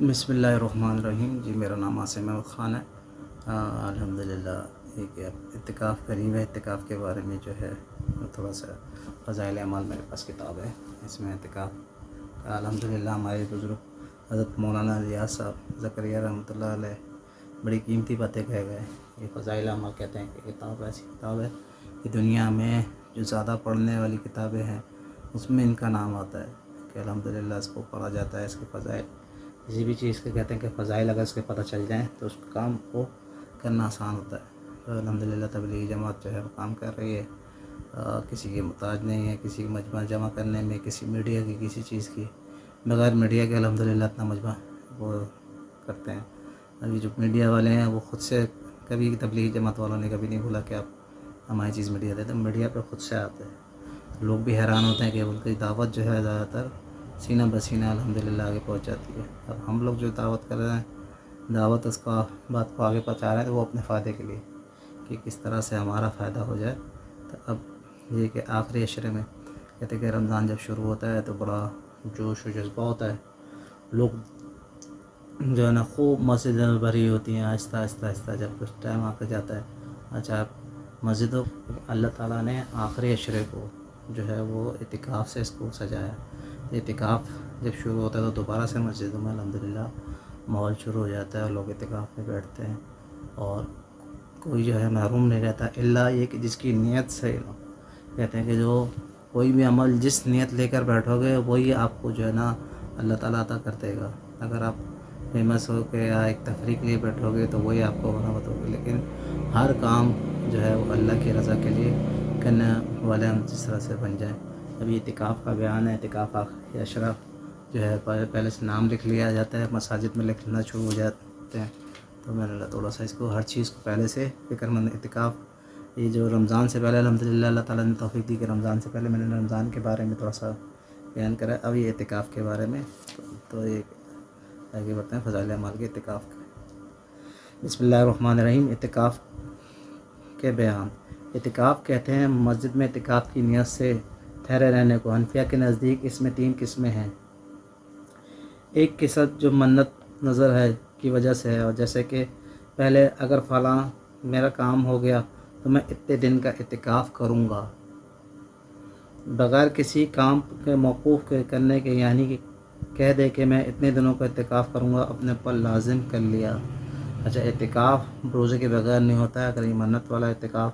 بسم اللہ الرحمن الرحیم. جی میرا نام عاصم احمد خان ہے. الحمدللہ ایک اعتکاف قریب ہے. اعتکاف کے بارے میں جو ہے تھوڑا سا فضائل اعمال میرے پاس کتاب ہے. اس میں اعتکاف الحمدللہ ہمارے بزرگ حضرت مولانا ریاض صاحب زکریا رحمۃ اللہ علیہ بڑی قیمتی باتیں کہہ گئے. یہ فضائل اعمال کہتے ہیں کہ کتاب ایسی کتاب ہے کہ دنیا میں جو زیادہ پڑھنے والی کتابیں ہیں اس میں ان کا نام آتا ہے کہ الحمدللہ اس کو پڑھا جاتا ہے. اس کے فضائل کسی بھی چیز کے کہتے ہیں کہ فضائل اگر اس کے پتہ چل جائیں تو اس کام کو کرنا آسان ہوتا ہے. تو الحمدللہ تبلیغی جماعت جو ہے وہ کام کر رہی ہے. کسی کی محتاج نہیں ہے کسی مجمع جمع کرنے میں, کسی میڈیا کی کسی چیز کی. بغیر میڈیا کے الحمدللہ اتنا مجمع وہ کرتے ہیں. ابھی جو میڈیا والے ہیں وہ خود سے کبھی تبلیغی جماعت والوں نے کبھی نہیں بولا کہ آپ ہماری چیز میڈیا دے. تو میڈیا پہ خود سے آتے ہیں. لوگ بھی حیران ہوتے ہیں کہ ان کی دعوت جو ہے زیادہ تر سینہ بسینہ الحمدللہ آگے پہنچ جاتی ہے. اب ہم لوگ جو دعوت کر رہے ہیں دعوت اس کا بات کو آگے پہنچا رہے ہیں تو وہ اپنے فائدے کے لیے کہ کس طرح سے ہمارا فائدہ ہو جائے. تو اب یہ کہ آخری عشرے میں کہتے ہیں کہ رمضان جب شروع ہوتا ہے تو بڑا جوش و جذبہ ہوتا ہے. لوگ جو ہے نا خوب مسجدیں بھری ہوتی ہیں. آہستہ آہستہ آہستہ جب کچھ ٹائم آ کے جاتا ہے اچھا مسجدوں اللہ تعالیٰ نے آخری عشرے کو جو ہے وہ اعتکاف سے اس کو سجایا. اعتکاف جب شروع ہوتا ہے تو دوبارہ سے مسجدوں میں الحمدللہ ماحول شروع ہو جاتا ہے اور لوگ اعتکاف میں بیٹھتے ہیں اور کوئی جو ہے محروم نہیں رہتا الا یہ کہ جس کی نیت صحیح ہو. کہتے ہیں کہ جو کوئی بھی عمل جس نیت لے کر بیٹھو گے وہی آپ کو جو ہے نا اللہ تعالیٰ عطا کر دے گا. اگر آپ فیمس ہو کے یا ایک تفریح کے لیے بیٹھو گے تو وہی آپ کو برآمد ہوگی. لیکن ہر کام جو ہے وہ اللہ کی رضا کے لیے کرنے والے ہم جس طرح سے بن جائیں. ابھی اعتکاف کا بیان ہے. اعتکاف آخری عشرہ جو ہے پہلے سے نام لکھ لیا جاتا ہے. مساجد میں لکھنا شروع ہو جاتے ہیں. تو میں نے تھوڑا سا اس کو ہر چیز کو پہلے سے فکر مند. اعتکاف یہ جو رمضان سے پہلے الحمدللہ اللہ تعالیٰ نے توفیق دی کہ رمضان سے پہلے میں نے رمضان کے بارے میں تھوڑا سا بیان کرا. اب یہ اعتکاف کے بارے میں تو یہ آگے بڑھتے ہیں فضائل اعمال کے اعتکاف کے. بسم اللہ الرحمن الرحیم. اعتکاف کے بیان. اعتکاف کہتے ہیں مسجد میں اعتکاف کی نیت سے ٹھہرے رہنے کو. حنفیہ کے نزدیک اس میں 3 قسمیں ہیں. ایک قسم جو منت نظر ہے کی وجہ سے ہے اور جیسے کہ پہلے اگر فلاں میرا کام ہو گیا تو میں اتنے دن کا اعتکاف کروں گا بغیر کسی کام کے موقوف کرنے کے, یعنی کہ کہہ دے کہ میں اتنے دنوں کا اعتکاف کروں گا, اپنے پر لازم کر لیا. اچھا اعتکاف روزے کے بغیر نہیں ہوتا ہے. اگر یہ منت والا اعتکاف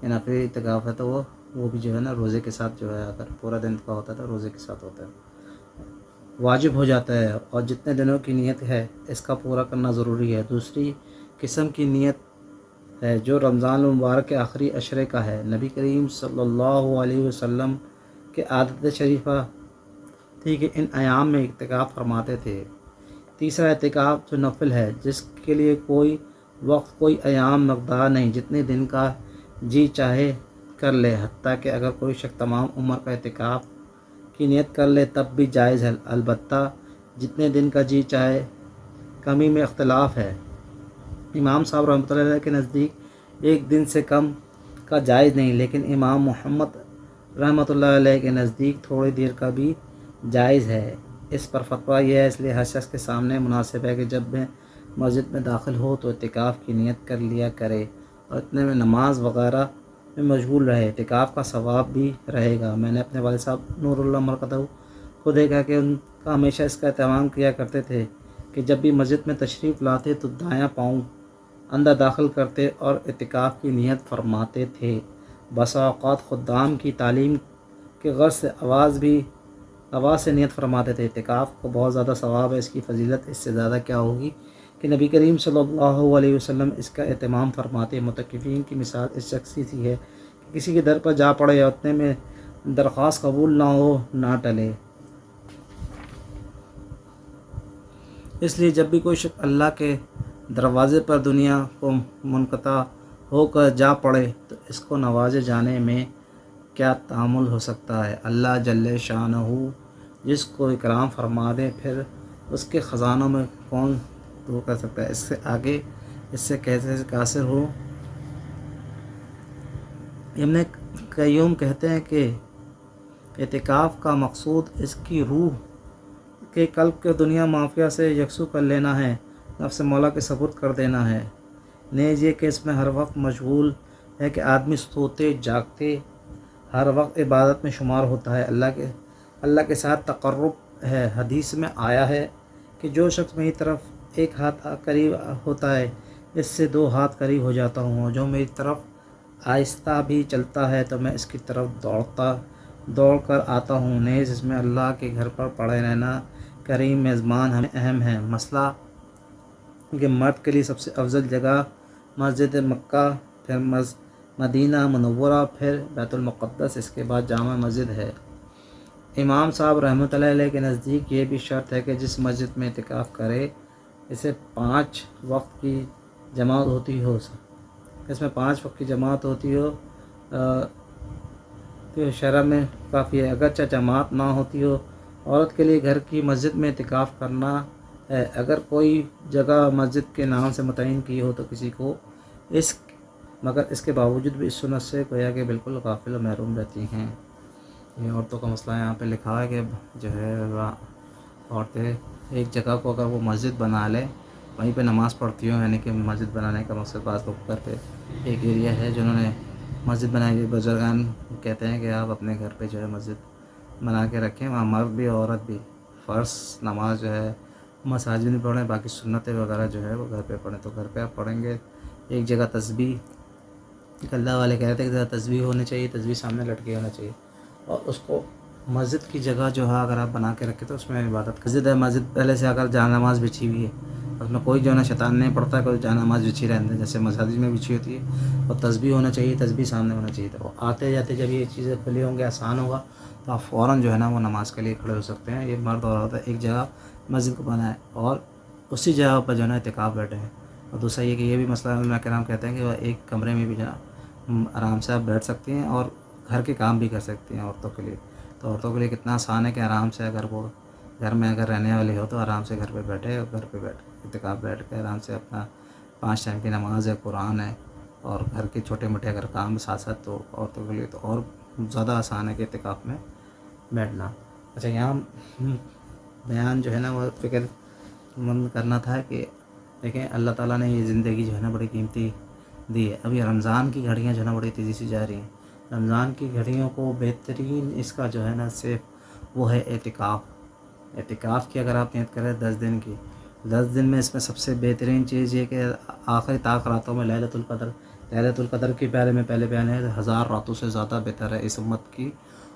یا نفلی اعتکاف ہے تو وہ بھی جو ہے نا روزے کے ساتھ جو ہے اگر پورا دن کا ہوتا ہے تو روزے کے ساتھ ہوتا ہے, واجب ہو جاتا ہے اور جتنے دنوں کی نیت ہے اس کا پورا کرنا ضروری ہے. دوسری قسم کی نیت ہے جو رمضان المبارک کے آخری عشرے کا ہے. نبی کریم صلی اللہ علیہ وسلم کے عادت شریفہ تھی کہ ان ایام میں اعتکاف فرماتے تھے. تیسرا اعتکاف جو نفل ہے جس کے لیے کوئی وقت کوئی ایام مقدار نہیں, جتنے دن کا جی چاہے کر لے. حتیٰ کہ اگر کوئی شخص تمام عمر کا اعتکاف کی نیت کر لے تب بھی جائز ہے. البتہ جتنے دن کا جی چاہے کمی میں اختلاف ہے. امام صاحب رحمۃ اللہ علیہ کے نزدیک 1 دن سے کم کا جائز نہیں, لیکن امام محمد رحمۃ اللہ علیہ کے نزدیک تھوڑی دیر کا بھی جائز ہے. اس پر فتویٰ یہ ہے اس لیے ہر شخص کے سامنے مناسب ہے کہ جب میں مسجد میں داخل ہو تو اعتکاف کی نیت کر لیا کرے اور اتنے میں نماز وغیرہ میں مشغول رہے. اعتکاف کا ثواب بھی رہے گا. میں نے اپنے والد صاحب نور اللہ مرقدہ کو دیکھا کہ ان کا ہمیشہ اس کا اہتمام کیا کرتے تھے کہ جب بھی مسجد میں تشریف لاتے تو دایاں پاؤں اندر داخل کرتے اور اعتکاف کی نیت فرماتے تھے. بسا اوقات خدام کی تعلیم کے غرض سے آواز سے نیت فرماتے تھے. اعتکاف کو بہت زیادہ ثواب ہے. اس کی فضیلت اس سے زیادہ کیا ہوگی کہ نبی کریم صلی اللہ علیہ وسلم اس کا اہتمام فرماتے. متکفین کی مثال اس شخصی سی ہے کہ کسی کے در پر جا پڑے یا اتنے میں درخواست قبول نہ ہو نہ ٹلے. اس لیے جب بھی کوئی شخص اللہ کے دروازے پر دنیا کو منقطع ہو کر جا پڑے تو اس کو نوازے جانے میں کیا تعامل ہو سکتا ہے. اللہ جل شانہ جس کو اکرام فرما دے پھر اس کے خزانوں میں کون دور کر سکتا ہے. اس سے آگے اس سے کیسے قاصر ہو. ابن قیوم کہتے ہیں کہ اعتکاف کا مقصود اس کی روح کہ قلب کے دنیا مافیا سے یکسو کر لینا ہے، نفس مولا کے سپرد کر دینا ہے۔ نیز یہ کہ اس میں ہر وقت مشغول ہے کہ آدمی سوتے جاگتے ہر وقت عبادت میں شمار ہوتا ہے، اللہ کے ساتھ تقرب ہے۔ حدیث میں آیا ہے کہ جو شخص میری طرف ایک ہاتھ قریب ہوتا ہے اس سے 2 ہاتھ قریب ہو جاتا ہوں، اور جو میری طرف آہستہ بھی چلتا ہے تو میں اس کی طرف دوڑ کر آتا ہوں۔ نیز اس میں اللہ کے گھر پر پڑے رہنا کریم میزبان ہمیں اہم ہے۔ مسئلہ کہ مرد کے لیے سب سے افضل جگہ مسجد مکہ، پھر مدینہ منورہ، پھر بیت المقدس، اس کے بعد جامع مسجد ہے۔ امام صاحب رحمۃ اللہ علیہ کے نزدیک یہ بھی شرط ہے کہ جس مسجد میں اعتکاف کرے اسے 5 وقت کی جماعت ہوتی ہو، اس میں 5 وقت کی جماعت ہوتی ہو تو شرع میں کافی ہے۔ اگرچہ جماعت نہ ہوتی ہو، عورت کے لیے گھر کی مسجد میں اعتکاف کرنا ہے، اگر کوئی جگہ مسجد کے نام سے متعین کی ہو تو کسی کو مگر اس کے باوجود بھی اس سنت سے گویا کہ بالکل غافل و محروم رہتی ہیں۔ یہ عورتوں کا مسئلہ یہاں پہ لکھا ہے کہ جو ہے عورتیں ایک جگہ کو اگر وہ مسجد بنا لیں وہیں پہ نماز پڑھتی ہوں، یعنی کہ مسجد بنانے کا مقصد بعض لوگ گھر پہ ایک ایریا ہے جنہوں نے مسجد بنائی ہے، بزرگان کہتے ہیں کہ آپ اپنے گھر پہ جو ہے مسجد بنا کے رکھیں، وہاں مرد بھی عورت بھی فرض نماز جو ہے مساجد میں پڑھیں، باقی سنتیں وغیرہ جو ہے وہ گھر پہ پڑھیں۔ تو گھر پہ آپ پڑھیں گے، ایک جگہ تسبیح، اللہ والے کہتے ہیں کہ تسبیح ہونی چاہیے، تسبیح سامنے لٹکی ہونا چاہیے، اور اس کو مسجد کی جگہ جو ہے اگر آپ بنا کے رکھیں تو اس میں عبادت مسجد ہے، مسجد پہلے سے اگر جا نماز بچھی ہوئی ہے اس میں کوئی جو ہے نا شیطان نہیں پڑتا ہے، کوئی جا نماز بچھی رہتے ہیں جیسے مساجد میں بچھی ہوتی ہے، اور تسبیح ہونا چاہیے، تسبیح سامنے ہونا چاہیے۔ تو آتے جاتے جب یہ چیزیں کھلی ہوں گے، آسان ہوگا تو آپ فوراً جو ہے نا وہ نماز کے لیے کھڑے ہو سکتے ہیں۔ یہ مرد اور عورت ایک جگہ مسجد کو بنائیں اور اسی جگہ پر جو ہے نا اعتکاف بیٹھے ہیں۔ اور دوسرا یہ کہ یہ بھی مسئلہ علماء کرام کہتے ہیں کہ وہ ایک کمرے میں بھی جو ہے آرام سے آپ بیٹھ سکتی ہیں اور گھر کے کام بھی کر سکتی ہیں عورتوں کے لیے۔ تو عورتوں کے لیے کتنا آسان ہے کہ آرام سے اگر وہ گھر میں اگر رہنے والی ہو تو آرام سے گھر پہ بیٹھے، اور گھر پہ اعتکاف بیٹھ کے آرام سے اپنا 5 ٹائم کی نماز ہے، قرآن ہے، اور گھر کے چھوٹے موٹے اگر کام ساتھ ساتھ تو عورتوں کے لیے تو اور زیادہ آسان ہے کہ اعتکاف میں بیٹھنا۔ اچھا، یہاں بیان جو ہے نا وہ فکر مند کرنا تھا کہ دیکھیں اللہ تعالیٰ نے یہ زندگی جو ہے نا بڑی قیمتی دی ہے۔ ابھی رمضان کی گھڑیاں جو ہے نا بڑی تیزی سے جا رہی ہیں، رمضان کی گھڑیوں کو بہترین اس کا جو ہے نا صرف وہ ہے اعتکاف کی اگر آپ نیت کریں 10 دن کی، 10 دن میں اس میں سب سے بہترین چیز یہ کہ آخری طاق راتوں میں لیلۃ القدر کے بارے میں پہلے بیان ہے، 1000 راتوں سے زیادہ بہتر ہے۔ اس امت کی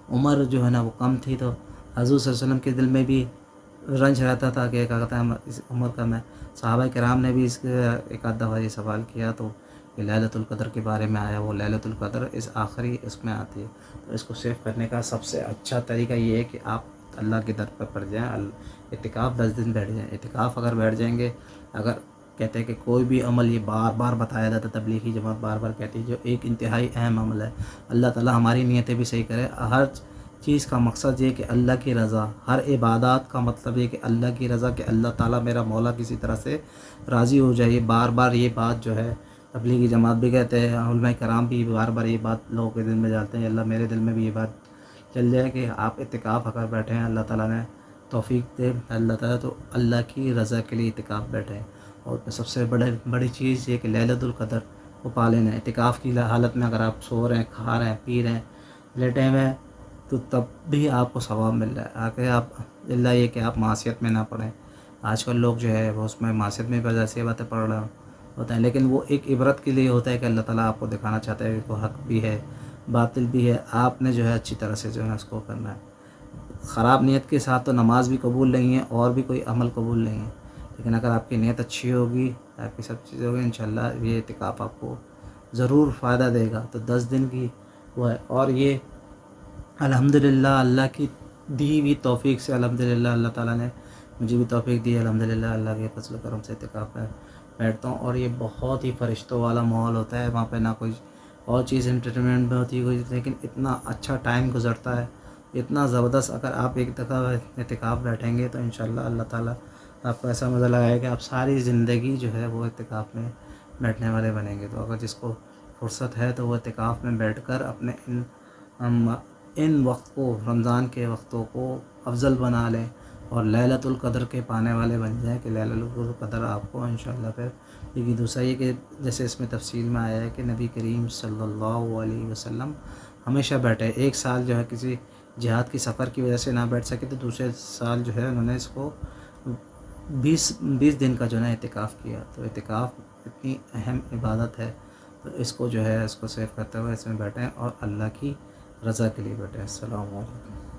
عمر جو ہے نا وہ کم تھی تو حضور صلی اللہ علیہ وسلم کے دل میں بھی رنج رہتا تھا کہ کیا کہتا ہے اس عمر کا میں، صحابہ کرام نے بھی اس کے ایک آدھ دفعہ یہ سوال کیا تو کہ لیلۃ القدر کے بارے میں آیا، وہ لیلۃ القدر اس آخری اس میں آتی ہے۔ تو اس کو سیو کرنے کا سب سے اچھا طریقہ یہ ہے کہ آپ اللہ کے در پر پڑ جائیں، اعتکاف 10 دن بیٹھ جائیں۔ اعتکاف اگر بیٹھ جائیں گے، اگر کہتے ہیں کہ کوئی بھی عمل یہ بار بار بتایا جاتا ہے، تبلیغی جماعت بار بار کہتی ہے جو ایک انتہائی اہم عمل ہے، اللہ تعالیٰ ہماری نیتیں بھی صحیح کرے۔ ہر چیز کا مقصد یہ کہ اللہ کی رضا، ہر عبادات کا مطلب یہ کہ اللہ کی رضا، کہ اللہ تعالیٰ میرا مولا کسی طرح سے راضی ہو جائے۔ بار بار یہ بات جو ہے تبلیغی جماعت بھی کہتے ہیں، علماء کرام بھی بار بار یہ بات لوگوں کے دل میں ڈالتے ہیں، اللہ میرے دل میں بھی یہ بات چل جائے کہ آپ اعتکاف اگر بیٹھے ہیں، اللہ تعالیٰ نے توفیق دے اللہ تعالیٰ تو اللہ کی رضا کے لیے اعتکاف بیٹھے۔ اور سب سے بڑی چیز یہ کہ لیلۃ القدر کو پا لینا ہے۔ اعتکاف کی حالت میں اگر آپ سو رہے ہیں، کھا رہے ہیں، پی رہے ہیں، لیٹے ہوئے ہیں تو تب بھی آپ کو ثواب مل رہا ہے۔ آگے آپ اللہ یہ کہ آپ معصیت میں نہ پڑیں۔ آج کل لوگ جو ہے وہ اس میں معصیت میں بس ایسی باتیں پڑھ رہے ہوتے ہیں، لیکن وہ ایک عبرت کے لیے ہوتا ہے کہ اللہ تعالیٰ آپ کو دکھانا چاہتا ہے کہ وہ حق بھی ہے باطل بھی ہے، آپ نے جو ہے اچھی طرح سے جو ہے اس کو کرنا ہے۔ خراب نیت کے ساتھ تو نماز بھی قبول نہیں ہے اور بھی کوئی عمل قبول نہیں ہے، لیکن اگر آپ کی نیت اچھی ہوگی، آپ کی سب چیزیں ہوگی، انشاءاللہ یہ اعتکاف آپ کو ضرور فائدہ دے گا۔ تو 10 دن کی وہ ہے، اور یہ الحمدللہ اللہ کی دی ہوئی توفیق سے، الحمدللہ اللہ تعالیٰ نے مجھے بھی توفیق دی ہے، الحمدللہ اللہ کے فضل و کرم سے اعتکاف میں بیٹھتا ہوں، اور یہ بہت ہی فرشتوں والا ماحول ہوتا ہے، وہاں پہ نہ کوئی اور چیز انٹرٹینمنٹ میں ہوتی ہے لیکن اتنا اچھا ٹائم گزرتا ہے، اتنا زبردست۔ اگر آپ ایک دفعہ اعتکاف بیٹھیں گے تو انشاءاللہ اللہ تعالیٰ آپ کو ایسا مزہ لگائے کہ آپ ساری زندگی جو ہے وہ اعتکاف میں بیٹھنے والے بنیں گے۔ تو اگر جس کو فرصت ہے تو وہ اعتکاف میں بیٹھ کر اپنے ان وقت کو، رمضان کے وقتوں کو افضل بنا لیں، اور لیلۃ القدر کے پانے والے بن جائیں کہ لیلۃ القدر آپ کو انشاءاللہ پھر کیونکہ دوسرا یہ کہ جیسے اس میں تفصیل میں آیا ہے کہ نبی کریم صلی اللہ علیہ وسلم ہمیشہ بیٹھے، ایک سال جو ہے کسی جہاد کی سفر کی وجہ سے نہ بیٹھ سکے تو دوسرے سال جو ہے انہوں نے اس کو 20 دن کا جو ہے نا اعتکاف کیا. تو اعتکاف اتنی اہم عبادت ہے، تو اس کو جو ہے اس کو سیو کرتے ہوئے اس میں بیٹھیں اور اللہ کی رضا کے لیے بیٹھیں. السلام علیکم.